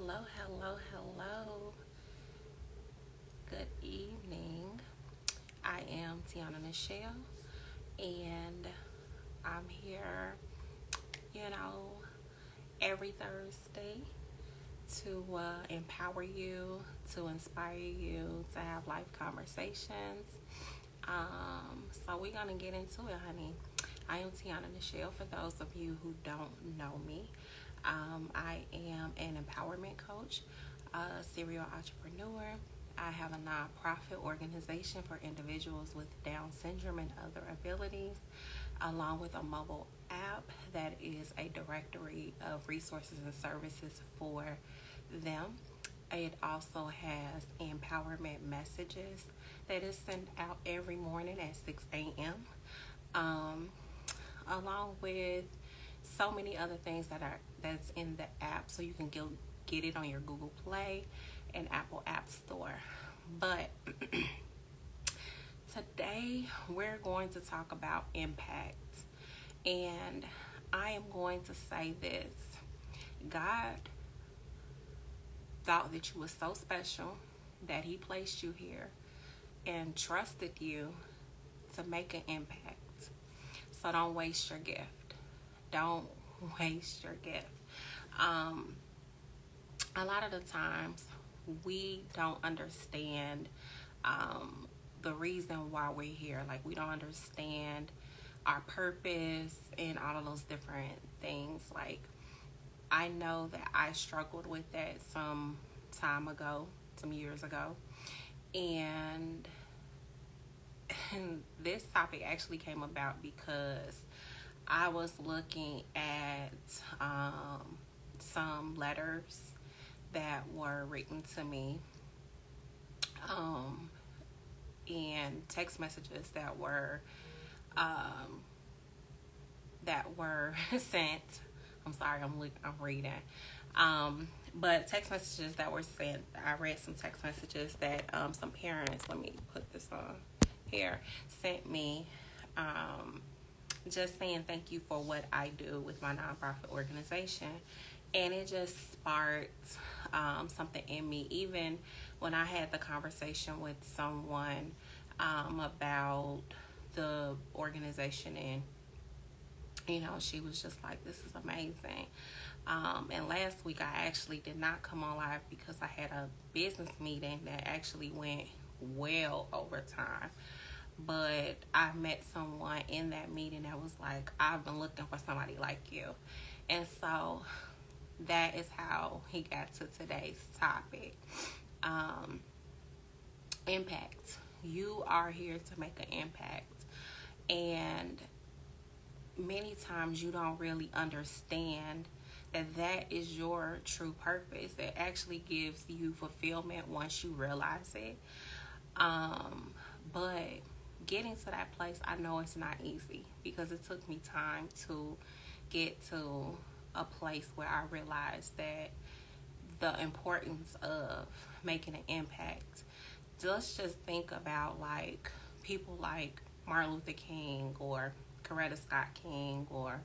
Hello. Good evening. I am Tiana Nichelle, and I'm here, you know, every Thursday to empower you, to inspire you, to have life conversations. So we're gonna get into it, honey. I am Tiana Nichelle. For those of you who don't know me, I am an empowerment coach, a serial entrepreneur. I have a nonprofit organization for individuals with Down syndrome and other abilities, along with a mobile app that is a directory of resources and services for them. It also has empowerment messages that is sent out every morning at 6 a.m. Um, along with so many other things that's in the app, so you can get it on your Google Play and Apple App Store. But today we're going to talk about impact, and I am going to say this: God thought that you were so special that He placed you here and trusted you to make an impact. So don't waste your gift. Don't waste your gift. Um, a lot of the times we don't understand the reason why we're here. Like, we don't understand our purpose and all of those different things. Like, I know that I struggled with that some time ago, some years ago. And this topic actually came about because I was looking at some letters that were written to me, and text messages that were sent. I'm sorry, I'm reading. But text messages that were sent. I read some text messages that some parents. Let me put this on here. Sent me. Just saying thank you for what I do with my nonprofit organization. And it just sparked something in me. Even when I had the conversation with someone about the organization, and she was just like, this is amazing. And last week I actually did not come on live because I had a business meeting that actually went well over time. But I met someone in that meeting that was like, I've been looking for somebody like you. And so that is how he got to today's topic. Impact. You are here to make an impact. And many times you don't really understand that is your true purpose. It actually gives you fulfillment once you realize it. But getting to that place, I know it's not easy because it took me time to get to a place where I realized that the importance of making an impact. Let's just think about like people like Martin Luther King or Coretta Scott King or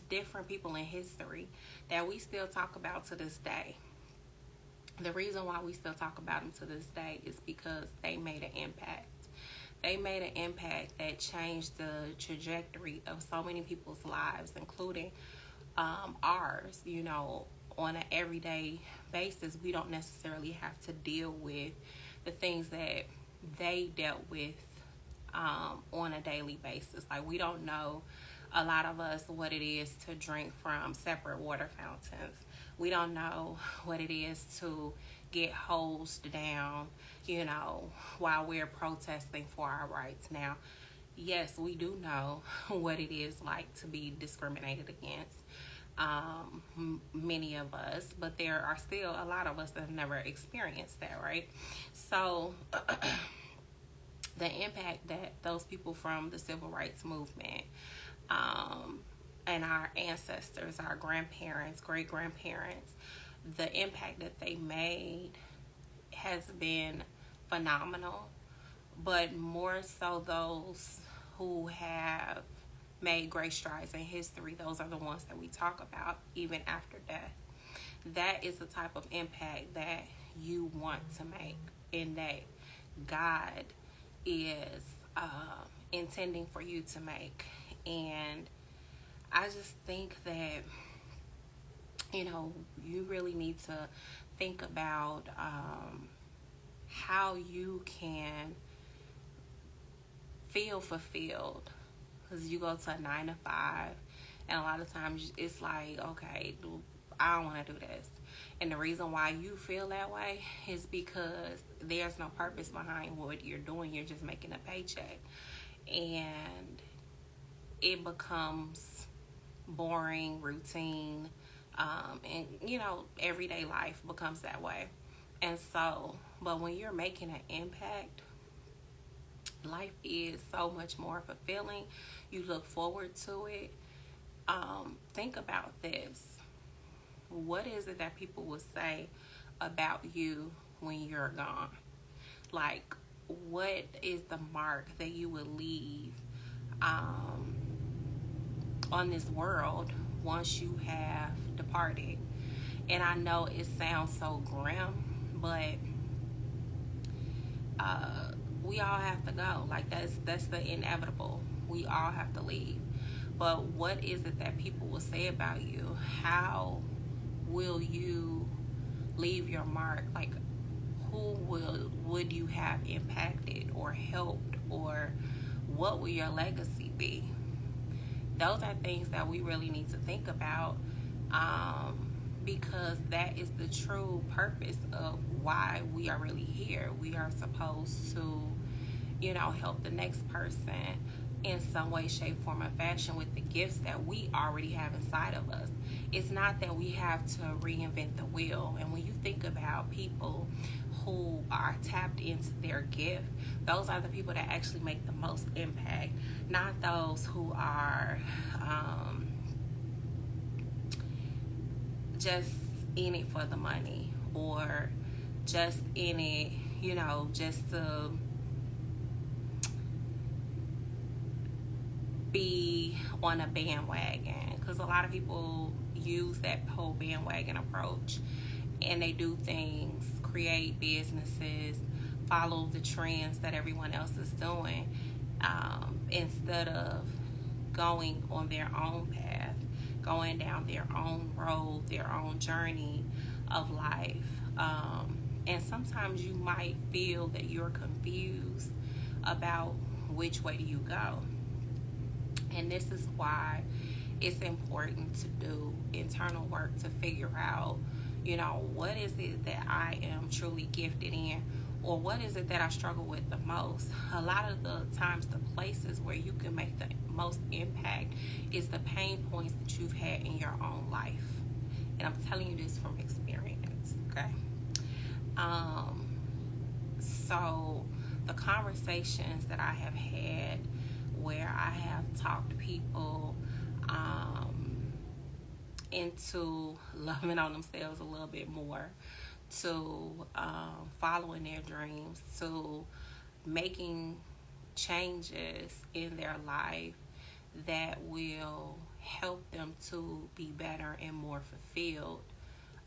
different people in history that we still talk about to this day. The reason why we still talk about them to this day is because they made an impact. They made an impact that changed the trajectory of so many people's lives, including ours. On an everyday basis, we don't necessarily have to deal with the things that they dealt with on a daily basis. Like, we don't know, a lot of us, what it is to drink from separate water fountains. We don't know what it is to get hosed down, while we're protesting for our rights. Now, yes, we do know what it is like to be discriminated against, many of us, but there are still a lot of us that have never experienced that, right? So the impact that those people from the civil rights movement, and our ancestors, our grandparents, great-grandparents, the impact that they made has been phenomenal. But more so, those who have made great strides in history, those are the ones that we talk about even after death. that is the type of impact that you want to make, and that God is intending for you to make. And I just think that, you really need to think about how you can feel fulfilled. Because you go to a 9 to 5, and a lot of times it's like, okay, I don't want to do this. And the reason why you feel that way is because there's no purpose behind what you're doing. You're just making a paycheck. And it becomes boring, routine, and, everyday life becomes that way. And so, but when you're making an impact, life is so much more fulfilling. You look forward to it. Think about this. What is it that people will say about you when you're gone? Like, what is the mark that you will leave on this world once you have departed? And I know it sounds so grim, but we all have to go. Like, that's the inevitable. We all have to leave. But what is it that people will say about you? How will you leave your mark? Like, who would you have impacted or helped, or what will your legacy be? Those are things that we really need to think about, because that is the true purpose of why we are really here. We are supposed to, help the next person in some way, shape, form, or fashion with the gifts that we already have inside of us. It's not that we have to reinvent the wheel. And when you think about people who are tapped into their gift, those are the people that actually make the most impact, not those who are just in it for the money, or just in it, just to be on a bandwagon. Because a lot of people use that whole bandwagon approach, and they do things, create businesses, follow the trends that everyone else is doing, instead of going on their own path, going down their own road, their own journey of life. And sometimes you might feel that you're confused about which way do you go. And this is why it's important to do internal work to figure out, what is it that I am truly gifted in, or what is it that I struggle with the most. A lot of the times, the places where you can make the most impact is the pain points that you've had in your own life. And I'm telling you this from experience, okay? So the conversations that I have had where I have talked people into loving on themselves a little bit more, to following their dreams, to making changes in their life that will help them to be better and more fulfilled.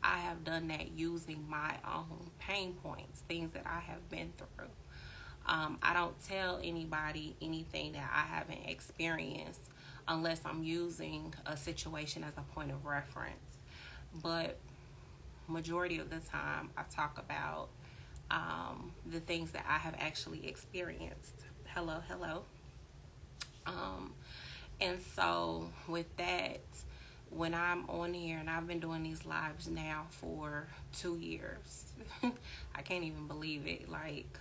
I have done that using my own pain points, things that I have been through. I don't tell anybody anything that I haven't experienced unless I'm using a situation as a point of reference. But majority of the time, I talk about the things that I have actually experienced. Hello. And so with that, when I'm on here, and I've been doing these lives now for 2 years. I can't even believe it. Like,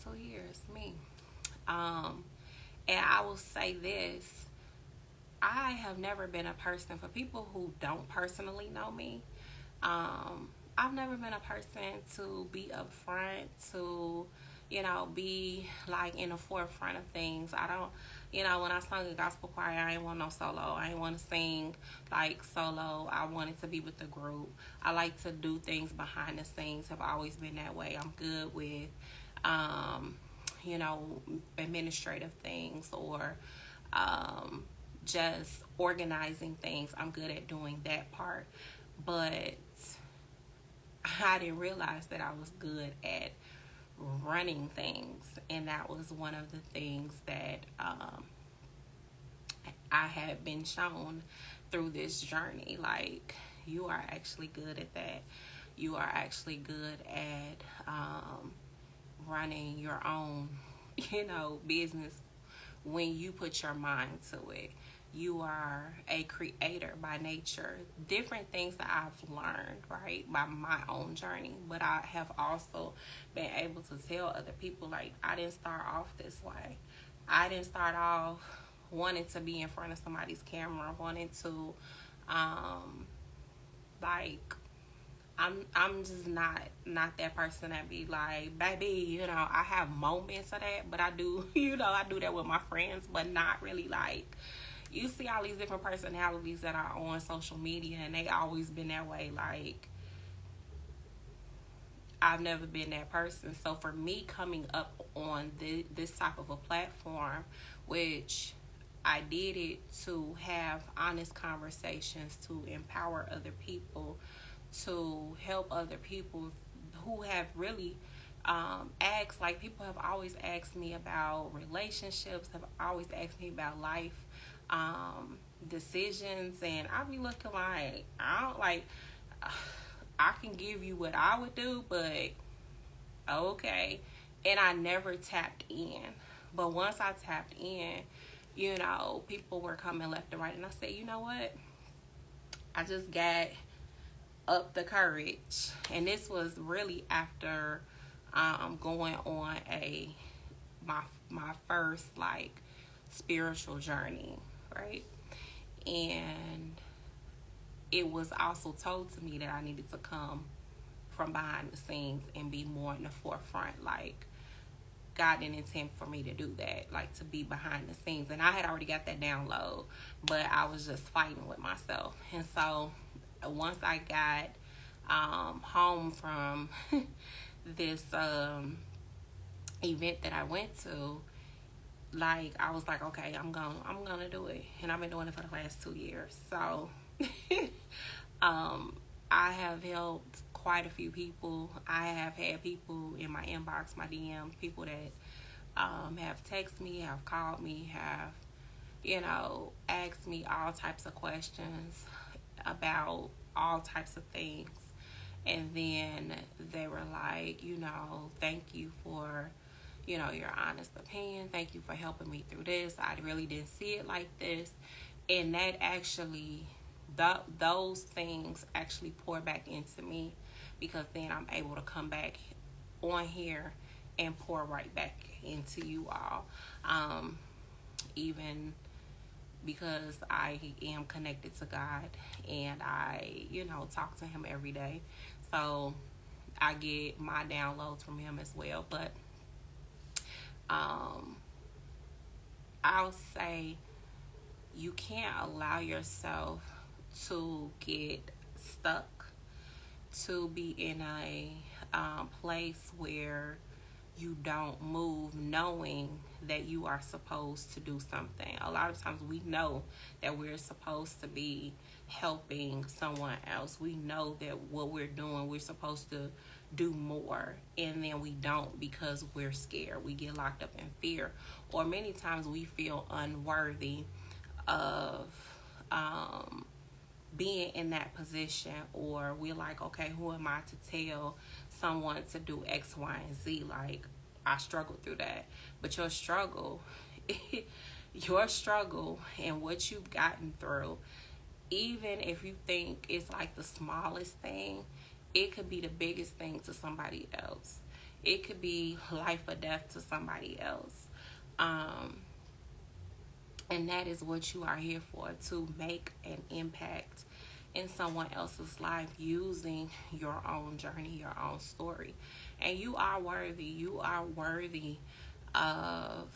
2 years, me. And I will say this. I have never been a person, for people who don't personally know me, I've never been a person to be upfront, to, be like in the forefront of things. I don't, when I sung a gospel choir, I didn't want no solo. I didn't want to sing like solo. I wanted to be with the group. I like to do things behind the scenes. Have always been that way. I'm good with, administrative things, or just organizing things. I'm good at doing that part. but I didn't realize that I was good at running things, and that was one of the things that I had been shown through this journey. Like, you are actually good at that. You are actually good at running your own, business when you put your mind to it. You are a creator by nature. Different things that I've learned, right, by my own journey. But I have also been able to tell other people, like, I didn't start off this way. I didn't start off wanting to be in front of somebody's camera, wanting to, like, I'm just not that person that be like, baby, I have moments of that, but I do, I do that with my friends, but not really like, you see all these different personalities that are on social media, and they always been that way. Like, I've never been that person. So for me, coming up on this type of a platform, which I did it to have honest conversations, to empower other people, to help other people who have really asked, like, people have always asked me about relationships, have always asked me about life decisions, and I be looking like, I don't like, I can give you what I would do, but okay. And I never tapped in. But once I tapped in, people were coming left and right, and I said, you know what? I just got up the courage, and this was really after going on my first, like, spiritual journey, right? And it was also told to me that I needed to come from behind the scenes and be more in the forefront. Like, God didn't intend for me to do that, like, to be behind the scenes. And I had already got that download, but I was just fighting with myself. And so once I got home from this event that I went to, like, I was like, okay, I'm gonna do it. And I've been doing it for the last 2 years. So I have helped quite a few people. I have had people in my inbox, my DMs, people that have texted me, have called me, have, asked me all types of questions about all types of things. And then they were like, thank you for, your honest opinion. Thank you for helping me through this. I really didn't see it like this. And that actually, those things actually pour back into me, because then I'm able to come back on here and pour right back into you all. Even because I am connected to God, and I, talk to him every day. So I get my downloads from him as well. But I'll say, you can't allow yourself to get stuck, to be in a place where you don't move, knowing that you are supposed to do something. A lot of times we know that we're supposed to be helping someone else. We know that what we're doing, we're supposed to do more, and then we don't, because we're scared. We get locked up in fear, or many times we feel unworthy of being in that position, or we're like, okay, who am I to tell someone to do X, Y, and Z? Like, I struggled through that. But your struggle and what you've gotten through, even if you think it's like the smallest thing, it could be the biggest thing to somebody else. It could be life or death to somebody else. And that is what you are here for, to make an impact in someone else's life using your own journey, your own story. And you are worthy. You are worthy of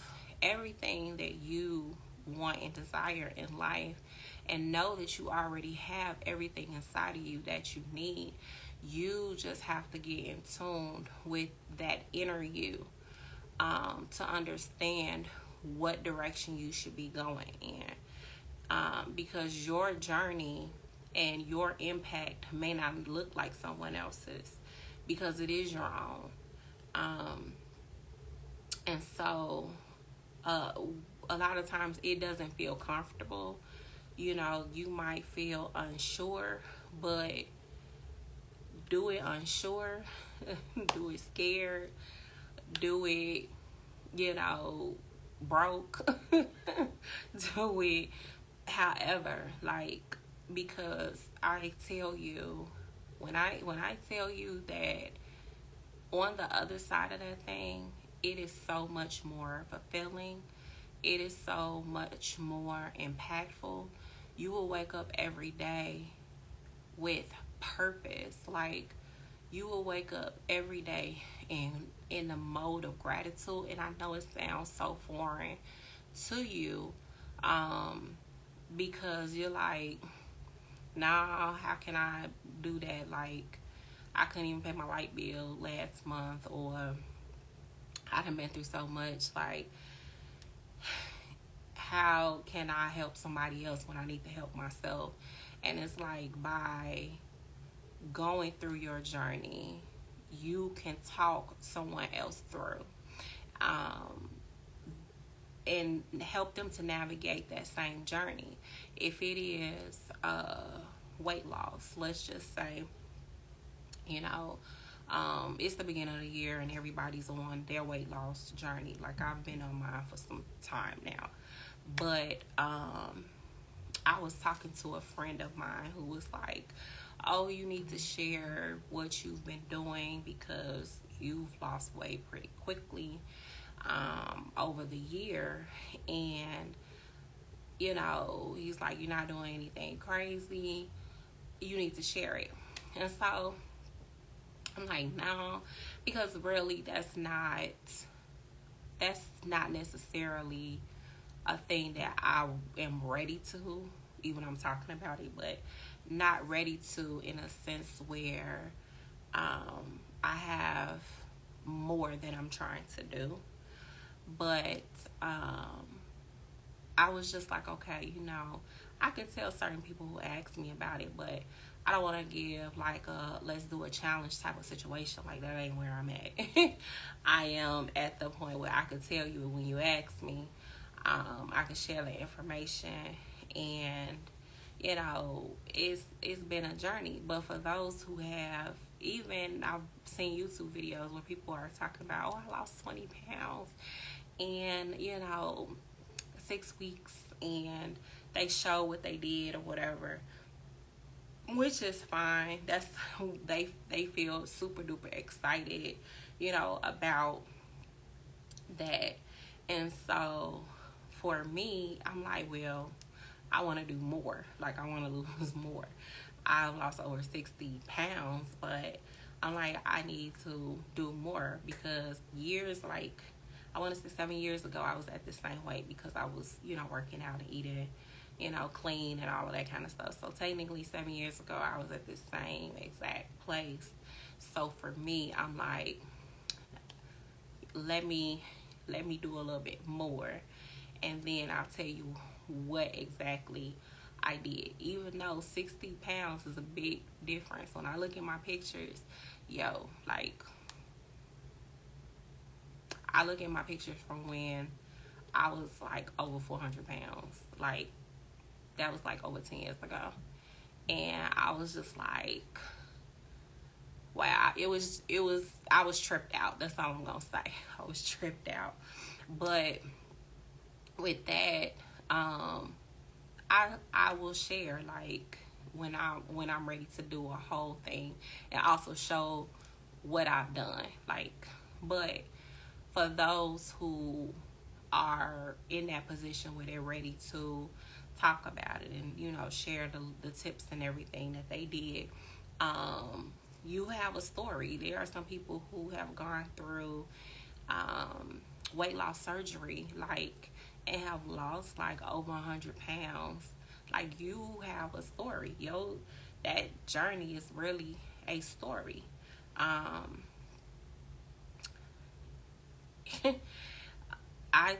everything that you want and desire in life. And know that you already have everything inside of you that you need. You just have to get in tune with that inner you to understand what direction you should be going in. Because your journey and your impact may not look like someone else's because it is your own. And so uh, a lot of times it doesn't feel comfortable. You might feel unsure, but do it unsure, do it scared, do it, broke, do it however, like, because I tell you, when I tell you that on the other side of that thing, it is so much more fulfilling. It is so much more impactful. You will wake up every day with purpose. Like, you will wake up every day in the mode of gratitude. And I know it sounds so foreign to you, because you're like, nah, how can I do that? Like, I couldn't even pay my light bill last month, or I done been through so much. Like, how can I help somebody else when I need to help myself? And it's like, by going through your journey, you can talk someone else through, and help them to navigate that same journey. If it is weight loss, let's just say, it's the beginning of the year and everybody's on their weight loss journey. Like, I've been on mine for some time now. But I was talking to a friend of mine who was like, oh, you need to share what you've been doing because you've lost weight pretty quickly over the year. And, he's like, you're not doing anything crazy. You need to share it. And so I'm like, no, because really that's not necessarily a thing that I am ready to, even when I'm talking about it, but not ready to in a sense where I have more than I'm trying to do. But I was just like, okay, I can tell certain people who ask me about it, but I don't want to give like a let's do a challenge type of situation. Like, that ain't where I'm at. I am at the point where I could tell you when you ask me. I can share the information, and it's been a journey. But for those who have, even I've seen YouTube videos where people are talking about, oh, I lost 20 pounds and 6 weeks, and they show what they did or whatever, which is fine. That's they feel super duper excited, about that. And so for me, I'm like, well, I want to do more. Like, I want to lose more. I've lost over 60 pounds, but I'm like, I need to do more because I want to say 7 years ago, I was at the same weight because I was, working out and eating, clean and all of that kind of stuff. So technically 7 years ago, I was at the same exact place. So for me, I'm like, let me do a little bit more, and then I'll tell you what exactly I did. Even though 60 pounds is a big difference, when I look at my pictures, I look at my pictures from when I was like over 400 pounds. Like, that was like over 10 years ago. And I was just like, wow, I was tripped out. That's all I'm going to say. I was tripped out. But with that, I will share, like, when I'm ready to do a whole thing, and also show what I've done. Like, but for those who are in that position where they're ready to talk about it and share the tips and everything that they did, you have a story. There are some people who have gone through weight loss surgery, like, and have lost like over 100 pounds. Like, you have a story. That journey is really a story. I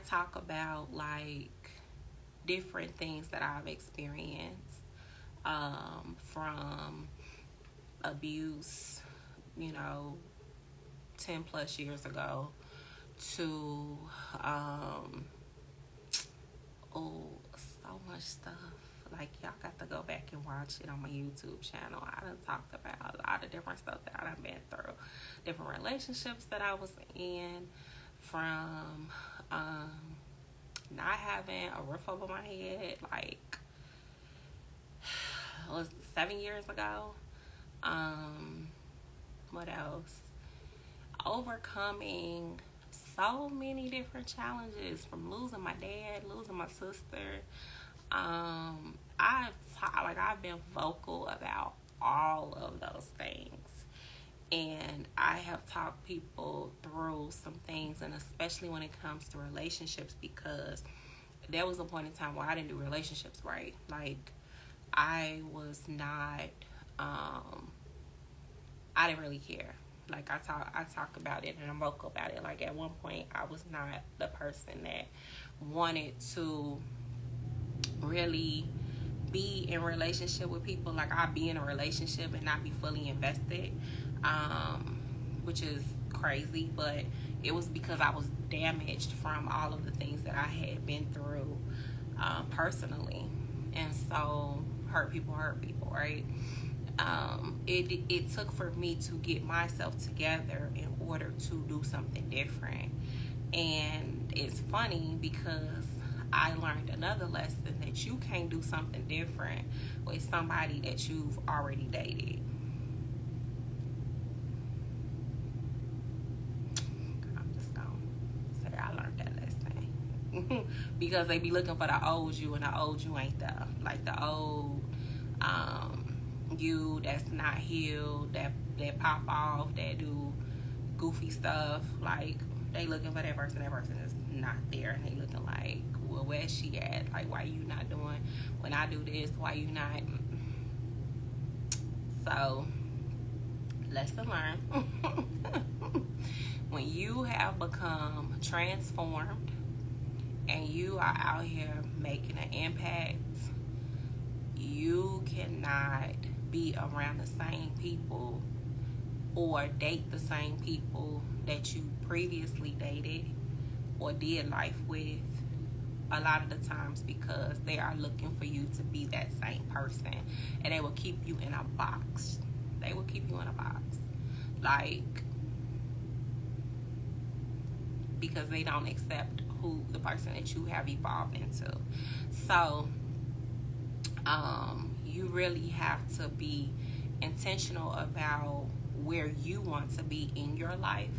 talk about like different things that I've experienced from abuse, 10 plus years ago to, so much stuff. Like, y'all got to go back and watch it on my YouTube channel. I done talked about a lot of different stuff that I done been through. Different relationships that I was in, from not having a roof over my head, like, it was 7 years ago. What else? Overcoming so many different challenges, from losing my dad, losing my sister. I've been vocal about all of those things, and I have talked people through some things, and especially when it comes to relationships, because there was a point in time where I didn't do relationships right. Like, I was not, I didn't really care. Like, I talk about it and I'm vocal about it. Like, at one point, I was not the person that wanted to really be in relationship with people. Like, I'd be in a relationship and not be fully invested, which is crazy, but it was because I was damaged from all of the things that I had been through personally. And so, hurt people, right? It took for me to get myself together in order to do something different. And it's funny because I learned another lesson, that you can't do something different with somebody that you've already dated. I'm just gonna say I learned that lesson. Because they be looking for the old you, and the old you ain't there. Like, the old you that's not healed, that pop off, that do goofy stuff. Like, they looking for that person is not there, and they looking like, well, where's she at? Like, why you not doing, when I do this, why you not? So, lesson learned. When you have become transformed and you are out here making an impact, you cannot be around the same people or date the same people that you previously dated or did life with, a lot of the times, because they are looking for you to be that same person, and they will keep you in a box. Like, because they don't accept the person that you have evolved into. So you really have to be intentional about where you want to be in your life,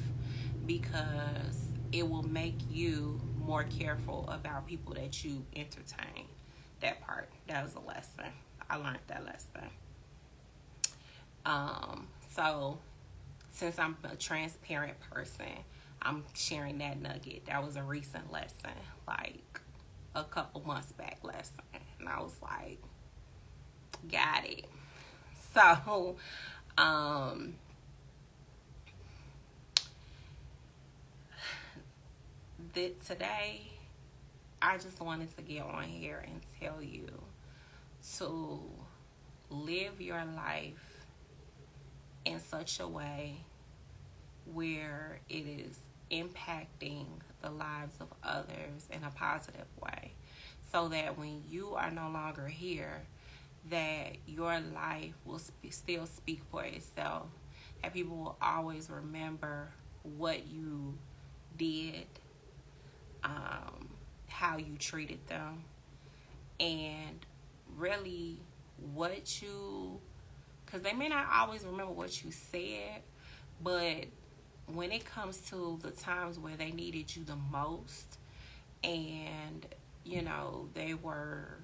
because it will make you more careful about people that you entertain. That was a lesson. I learned that lesson. So since I'm a transparent person, I'm sharing that nugget. That was a recent lesson, like a couple months back lesson. And I was like, got it. So, today, I just wanted to get on here and tell you to live your life in such a way where it is impacting the lives of others in a positive way, so that when you are no longer here, that your life will still speak for itself, that people will always remember what you did, how you treated them, and really what you, because they may not always remember what you said, but when it comes to the times where they needed you the most, and they were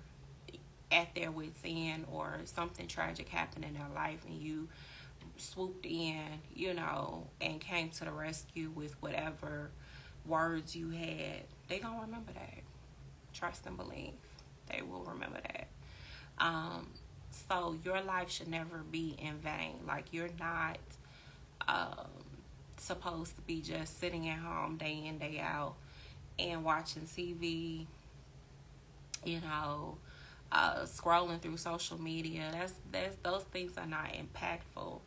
at their wits' end, or something tragic happened in their life, and you swooped in, and came to the rescue with whatever words you had, they gonna remember that. Trust and believe, they will remember that. So your life should never be in vain. Like, you're not supposed to be just sitting at home day in, day out and watching TV, scrolling through social media. That's those things are not impactful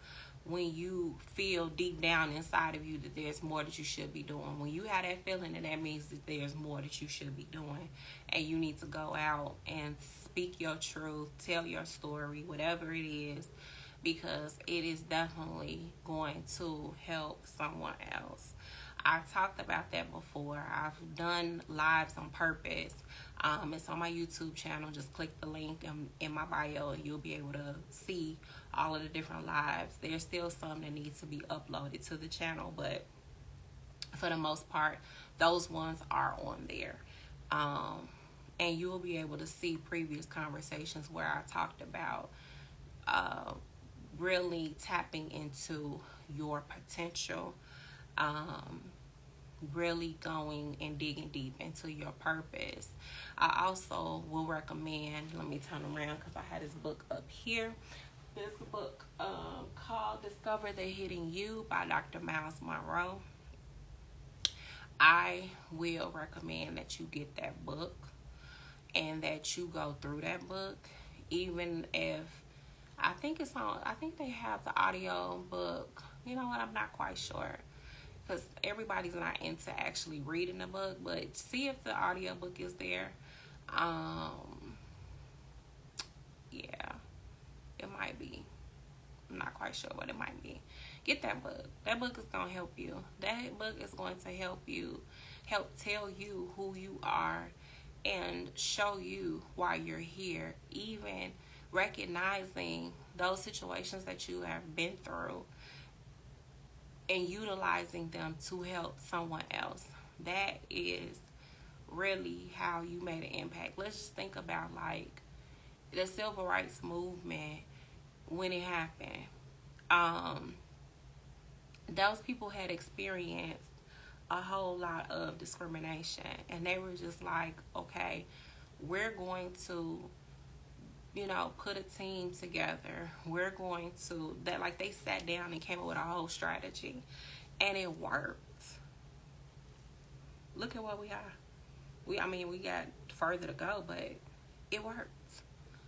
when you feel deep down inside of you that there's more that you should be doing. When you have that feeling, then that means that there's more that you should be doing, and you need to go out and speak your truth, tell your story, whatever it is, because it is definitely going to help someone else. I talked about that before. I've done lives on purpose. It's on my YouTube channel. Just click the link in my bio and you'll be able to see all of the different lives. There's still some that need to be uploaded to the channel, but for the most part, those ones are on there. And you'll be able to see previous conversations where I talked about really tapping into your potential, really going and digging deep into your purpose. I also will recommend, let me turn around because I had this book up here. This book called Discover the Hidden You by Dr. Miles Monroe. I will recommend that you get that book and that you go through that book, even if I think they have the audio book. You know what? I'm not quite sure because everybody's not into actually reading the book, but see if the audio book is there. Yeah, it might be. I'm not quite sure, but it might be. Get that book. That book is going to help you. That book is going to help tell you who you are and show you why you're here, even recognizing those situations that you have been through and utilizing them to help someone else. That is really how you made an impact. Let's just think about like the civil rights movement when it happened. Those people had experienced a whole lot of discrimination, and they were just like, okay, we're going to put a team together. We're going to, that like they sat down and came up with a whole strategy, and it worked. Look at what we are. We got further to go, but it worked.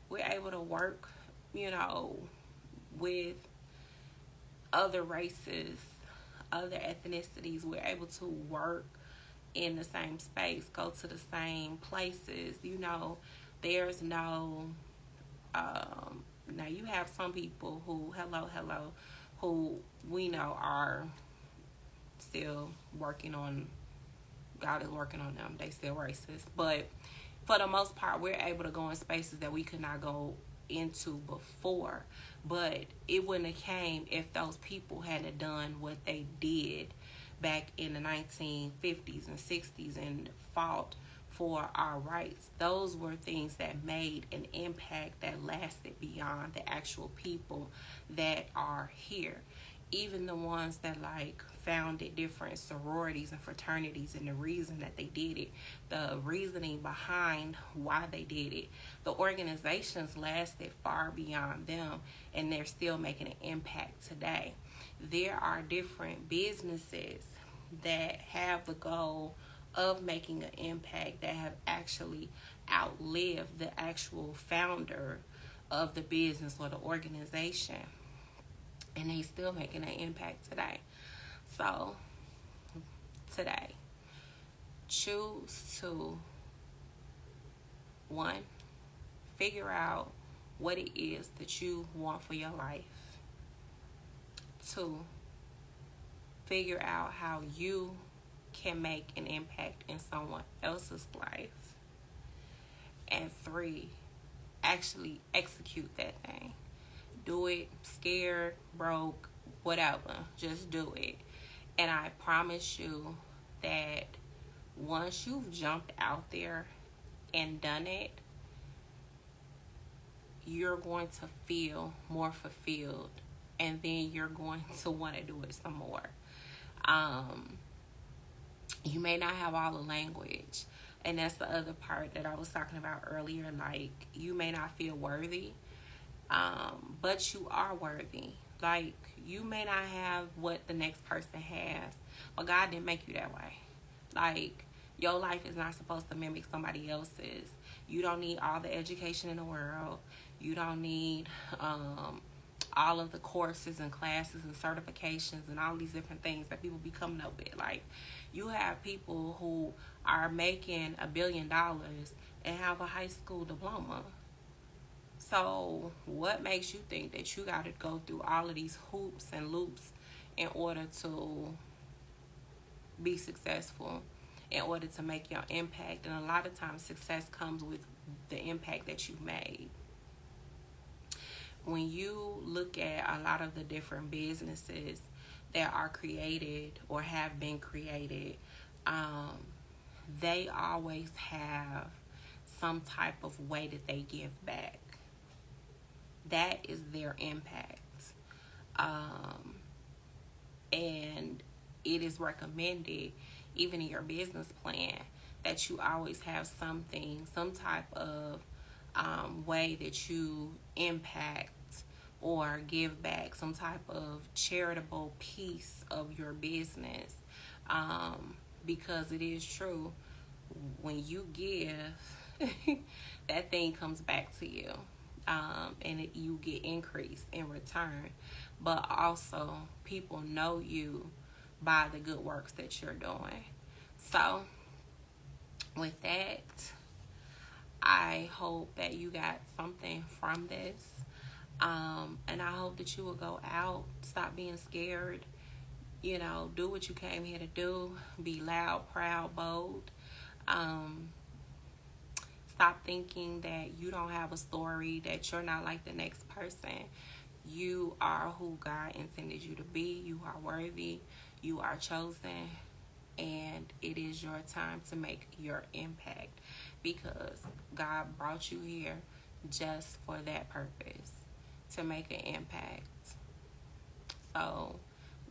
We're able to work, with other races, other ethnicities. We're able to work in the same space, go to the same places. There's no now you have some people who who we know are still working on, God is working on them. They still racist, but for the most part, we're able to go in spaces that we could not go into before. But it wouldn't have came if those people hadn't done what they did back in the 1950s and 60s and fought for our rights. Those were things that made an impact that lasted beyond the actual people that are here. Even the ones that like founded different sororities and fraternities, and the reason that they did it, the reasoning behind why they did it, the organizations lasted far beyond them, and they're still making an impact today. There are different businesses that have the goal of making an impact that have actually outlived the actual founder of the business or the organization, and they still making an impact today. So today, choose to, one, figure out what it is that you want for your life. Two, figure out how you can make an impact in someone else's life. And three, actually execute that thing. Do it, scared, broke, whatever. Just do it. And I promise you that once you've jumped out there and done it, you're going to feel more fulfilled. And then you're going to want to do it some more. You may not have all the language. And that's the other part that I was talking about earlier. Like, you may not feel worthy. But you are worthy. Like, you may not have what the next person has, but God didn't make you that way. Like, Your life is not supposed to mimic somebody else's. You don't need all the education in the world. You don't need all of the courses and classes and certifications and all these different things that people be coming up with. Like, you have people who are making $1 billion and have a high school diploma. So what makes you think that you got to go through all of these hoops and loops in order to be successful, in order to make your impact? And a lot of times success comes with the impact that you've made. When you look at a lot of the different businesses that are created or have been created, they always have some type of way that they give back. That is their impact. And it is recommended, even in your business plan, that you always have something, some type of way that you impact or give back, some type of charitable piece of your business. Because it is true, when you give, that thing comes back to you. And you get increase in return. But also, people know you by the good works that you're doing. So, with that, I hope that you got something from this. And I hope that you will go out, stop being scared, do what you came here to do, be loud, proud, bold. Stop thinking that you don't have a story, that you're not like the next person. You are who God intended you to be. You are worthy. You are chosen. And it is your time to make your impact, because God brought you here just for that purpose, to make an impact. So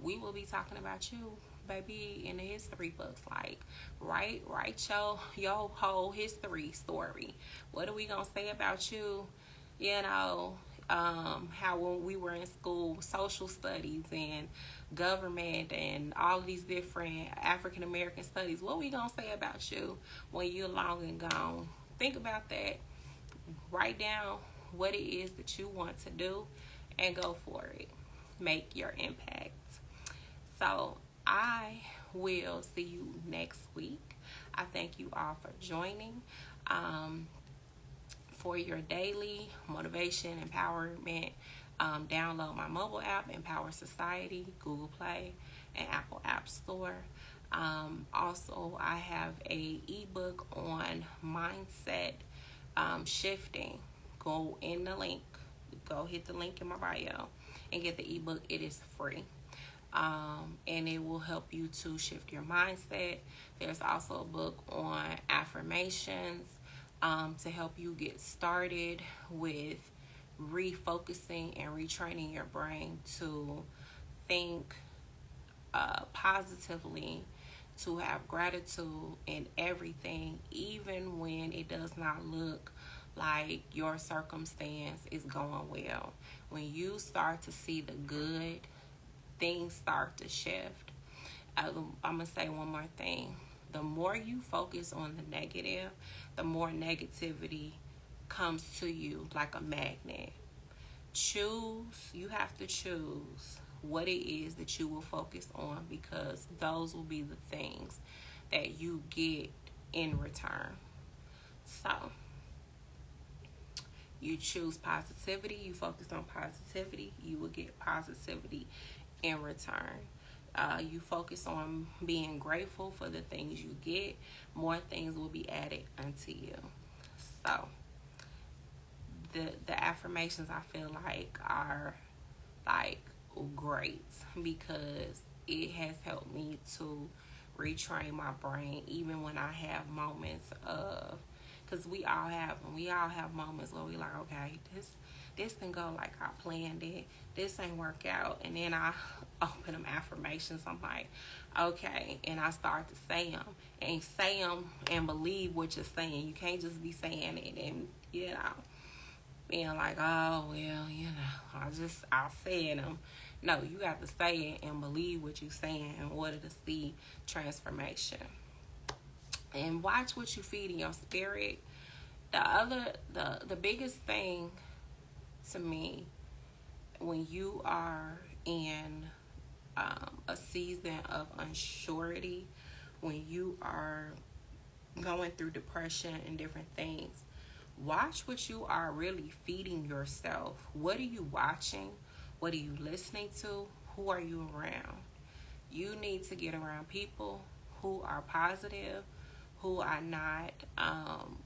we will be talking about you, baby, in the history books. Like, write your whole history story. What are we gonna say about you? How when we were in school, social studies and government and all these different African American studies. What we gonna say about you when you're long and gone? Think about that. Write down what it is that you want to do and go for it. Make your impact. So I will see you next week. I thank you all for joining. For your daily motivation, empowerment, download my mobile app, Empower Society, Google Play, and Apple App Store. Also, I have a ebook on mindset shifting. Go in the link. Go hit the link in my bio and get the ebook. It is free. And it will help you to shift your mindset. There's also a book on affirmations to help you get started with refocusing and retraining your brain to think positively, to have gratitude in everything, even when it does not look like your circumstance is going well. When you start to see the good, things start to shift. I'm going to say one more thing. The more you focus on the negative, the more negativity comes to you like a magnet. You have to choose what it is that you will focus on, because those will be the things that you get in return. So, you choose positivity, you focus on positivity, you will get positivity in return. You focus on being grateful for the things you get, more things will be added unto you. So, the affirmations, I feel like, are like great, because it has helped me to retrain my brain, even when I have moments of, because we all have moments where we like, okay, this didn't go like I planned it, this ain't work out, and then I open them affirmations. I'm like, okay, and I start to say them and believe what you're saying. You can't just be saying it and being like, oh well, I'll say them. No, you have to say it and believe what you're saying in order to see transformation. And watch what you feed in your spirit. The biggest thing to me, when you are in a season of unsurety, when you are going through depression and different things, watch what you are really feeding yourself. What are you watching? What are you listening to? Who are you around? You need to get around people who are positive, who are not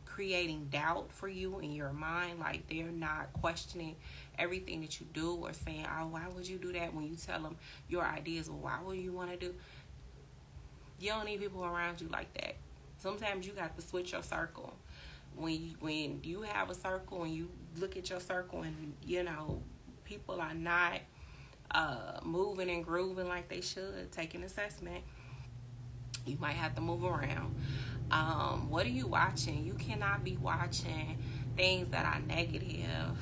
creating doubt for you in your mind. Like, they're not questioning everything that you do or saying, oh, why would you do that? When you tell them your ideas, well, why would you want to do? You don't need people around you like that. Sometimes you got to switch your circle. When you have a circle and you look at your circle and, people are not moving and grooving like they should, take an assessment. You might have to move around. What are you watching? You cannot be watching things that are negative,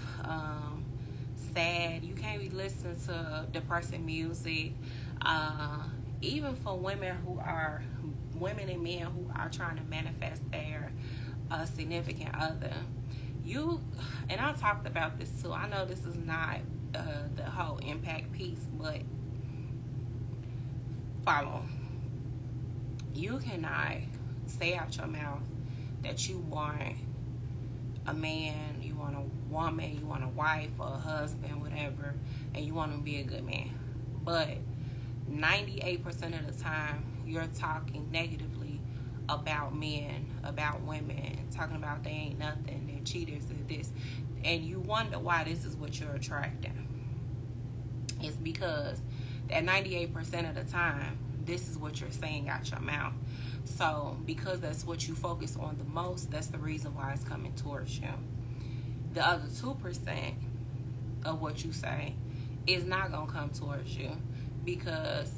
sad. You can't be listening to depressing music. Even for women and men who are trying to manifest their significant other. And I talked about this too. I know this is not the whole impact piece, but follow. You cannot say out your mouth that you want a man, you want a woman, you want a wife or a husband, whatever, and you want to be a good man. But 98% of the time, you're talking negatively about men, about women, talking about they ain't nothing, they're cheaters, and this. And you wonder why this is what you're attracting. It's because that 98% of the time, this is what you're saying out your mouth. So because that's what you focus on the most, that's the reason why it's coming towards you. The other 2% of what you say is not going to come towards you, because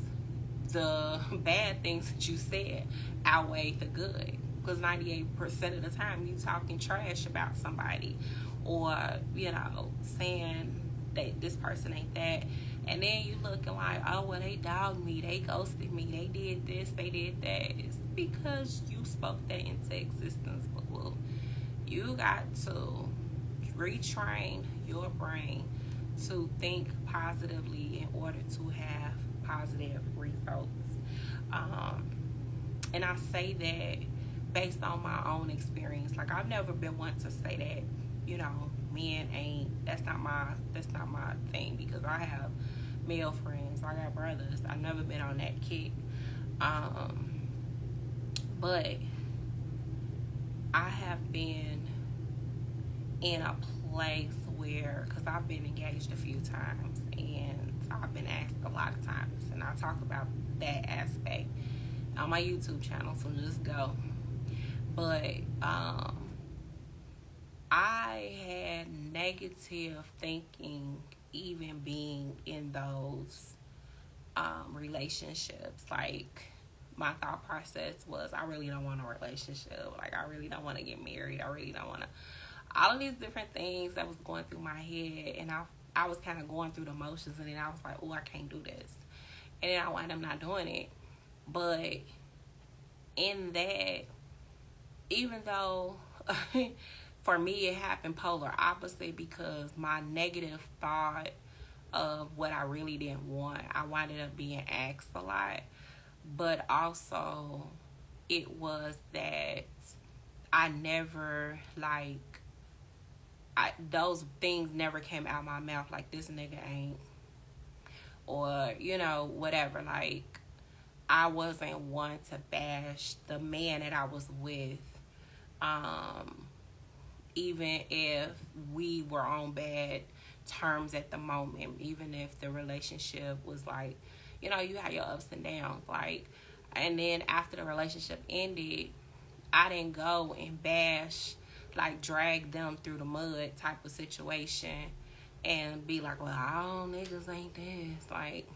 the bad things that you said outweigh the good. Because 98% of the time you talking trash about somebody, or saying that this person ain't that, and then you looking like, oh, well, they dogged me, they ghosted me, they did this, they did that. It's because you spoke that into existence. Well, you got to retrain your brain to think positively in order to have positive results. And I say that based on my own experience. Like, I've never been one to say that, men ain't, that's not my thing, because I have male friends, I got brothers. I've never been on that kick. But I have been in a place where, because I've been engaged a few times and I've been asked a lot of times, and I talk about that aspect on my YouTube channel, so just go. But I had negative thinking even being in those relationships. Like, my thought process was, I really don't want a relationship. Like, I really don't want to get married. I really don't want to. All of these different things that was going through my head, and I was kind of going through the motions, and then I was like, oh, I can't do this. And then I wound up not doing it. But in that, even though for me it happened polar opposite, because my negative thought of what I really didn't want, I wound up being asked a lot. But also, it was that I never, those things never came out my mouth, like, this nigga ain't, or, whatever. Like, I wasn't one to bash the man that I was with, even if we were on bad terms at the moment, even if the relationship was like, you had your ups and downs, like, and then after the relationship ended, I didn't go and bash, like, drag them through the mud type of situation and be like, well, all niggas ain't this. Like,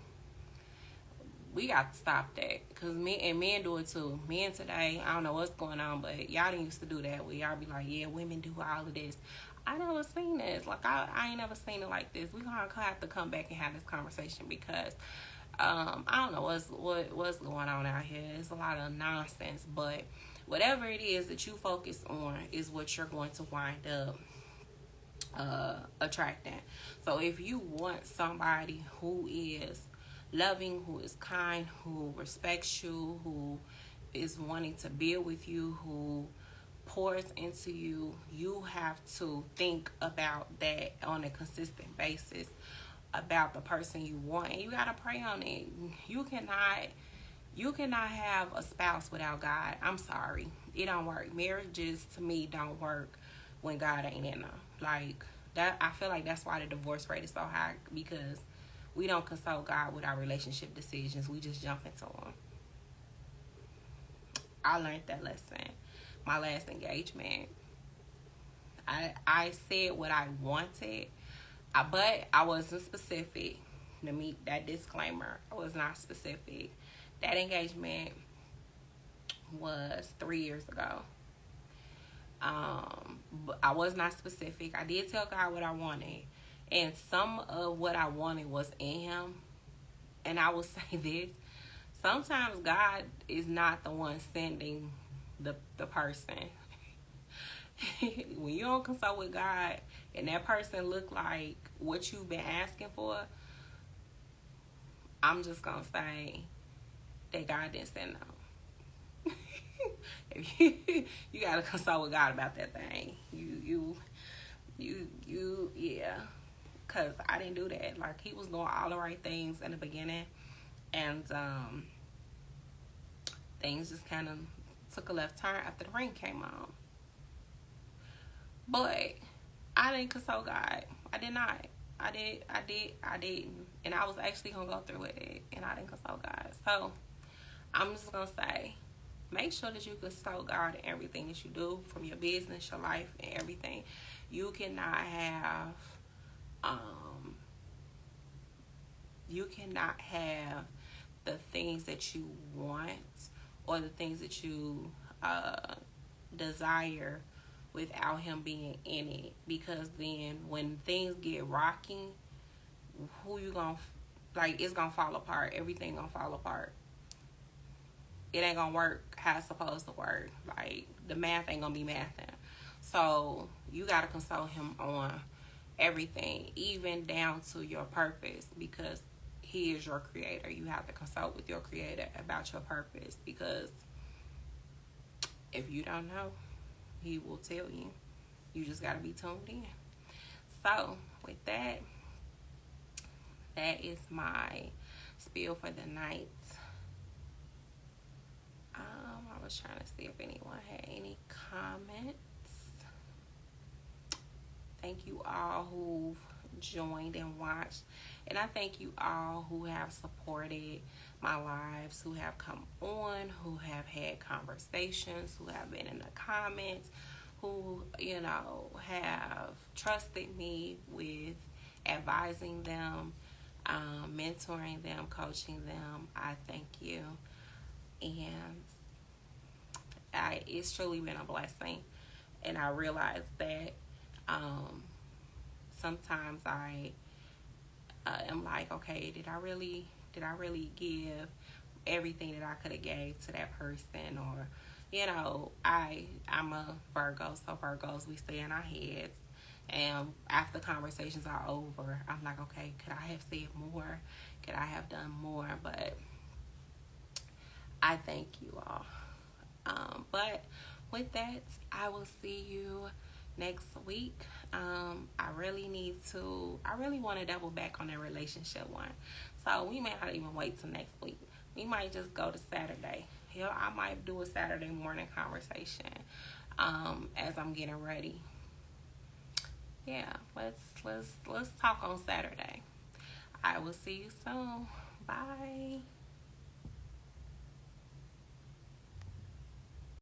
we got to stop that, because men do it too. Men today, I don't know what's going on, but y'all didn't used to do that, where y'all be like, yeah, women do all of this. I never seen this. Like, I ain't never seen it like this. We're going to have to come back and have this conversation, because I don't know what's going on out here. It's a lot of nonsense, but Whatever it is that you focus on is what you're going to wind up attracting. So if you want somebody who is loving, who is kind, who respects you, who is wanting to build with you, who pours into you, you have to think about that on a consistent basis about the person you want, and you got to pray on it. You cannot have a spouse without God. I'm sorry, it don't work. Marriages to me don't work when God ain't in them. Like that, I feel like that's why the divorce rate is so high, because we don't consult God with our relationship decisions. We just jump into them. I learned that lesson my last engagement. I said what I wanted, but I wasn't specific. To meet that disclaimer, I was not specific. That engagement was 3 years ago. But I was not specific. I did tell God what I wanted, and some of what I wanted was in Him. And I will say this: sometimes God is not the one sending the person. When you don't consult with God and that person look like what you've been asking for, I'm just gonna say that God didn't send them. If you gotta consult with God about that thing. You yeah. Cause I didn't do that. Like, He was doing all the right things in the beginning, and things just kind of took a left turn after the ring came on. But I didn't consult God. I did not. I didn't. And I was actually going to go through with it, and I didn't consult God. So I'm just going to say, make sure that you consult God in everything that you do, from your business, your life, and everything. You cannot have, the things that you want or the things that you desire without Him being in it. Because then when things get rocky, who you gonna, like, it's gonna fall apart. Everything gonna fall apart. It ain't gonna work how it's supposed to work. Like, the math ain't gonna be mathing. So you gotta consult Him on everything, even down to your purpose, because He is your creator. You have to consult with your creator about your purpose, because if you don't know, He will tell you. You just got to be tuned in. So, with that, that is my spiel for the night. I was trying to see if anyone had any comments. Thank you all who've joined and watched. And I thank you all who have supported my lives, who have come on, who have had conversations, who have been in the comments, who, have trusted me with advising them, mentoring them, coaching them. I thank you. And it's truly been a blessing. And I realized that sometimes I am like, okay, did I really give everything that I could have gave to that person? Or, I'm a Virgo, so Virgos, we stay in our heads. And after conversations are over, I'm like, okay, could I have said more? Could I have done more? But I thank you all. But with that, I will see you next week. I really want to double back on that relationship one. So we may not even wait till next week. We might just go to Saturday. I might do a Saturday morning conversation as I'm getting ready. Yeah, let's talk on Saturday. I will see you soon. Bye.